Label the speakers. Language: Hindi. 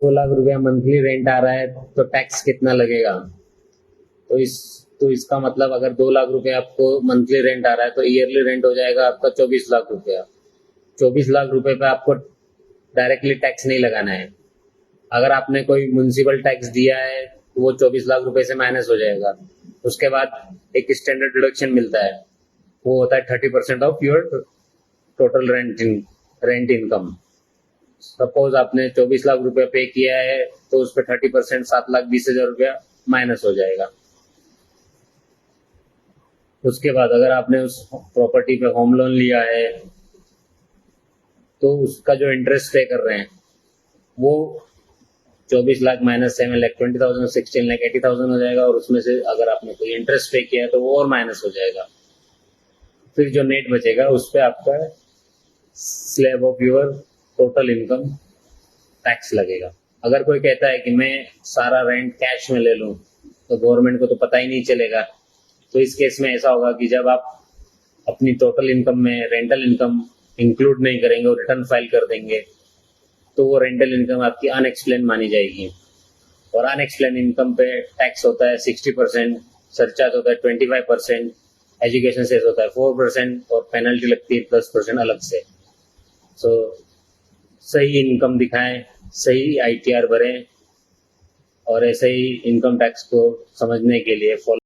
Speaker 1: 2 लाख रुपया मंथली रेंट आ रहा है तो टैक्स कितना लगेगा? तो इसका मतलब अगर 2 लाख रुपया आपको मंथली रेंट आ रहा है तो ईयरली रेंट हो जाएगा आपका 24 लाख रुपया। 24 लाख रुपए पे आपको डायरेक्टली टैक्स नहीं लगाना है। अगर आपने कोई म्युनिसिपल टैक्स दिया है तो वो 24 लाख रुपए से माइनस हो जाएगा। उसके बाद एक स्टैंडर्ड डिडक्शन मिलता है, वो होता है 30% of your total rent income. Suppose आपने 24 लाख रुपया पे किया है तो उस पर 30% 7,20,000 रुपया माइनस हो जाएगा। उसके बाद अगर आपने उस प्रॉपर्टी पे होम लोन लिया है तो उसका जो इंटरेस्ट पे कर रहे हैं वो 24 लाख माइनस 7 लाख 20,000 16 लाख 80,000 हो जाएगा, और उसमें से अगर आपने कोई इंटरेस्ट पे किया है तो वो और माइनस हो जाएगा। फिर जो नेट बचेगा उस पर आपका slab of your total income tax लगेगा। अगर कोई कहता है कि मैं सारा रेंट कैश में ले लूं तो गवर्नमेंट को तो पता ही नहीं चलेगा, तो इस केस में ऐसा होगा कि जब आप अपनी टोटल इनकम में रेंटल इनकम इंक्लूड नहीं करेंगे और रिटर्न फाइल कर देंगे तो वो रेंटल इनकम आपकी अनएक्सप्लेन मानी जाएगी, और अनएक्सप्लेन इनकम पे टैक्स होता है 60%, सरचार्ज होता है 25%, एजुकेशन सेस होता है 4% और पेनल्टी लगती है 10% अलग से। सो सही इनकम दिखाएं, सही ITR भरें, और ऐसे ही इनकम टैक्स को समझने के लिए फॉलो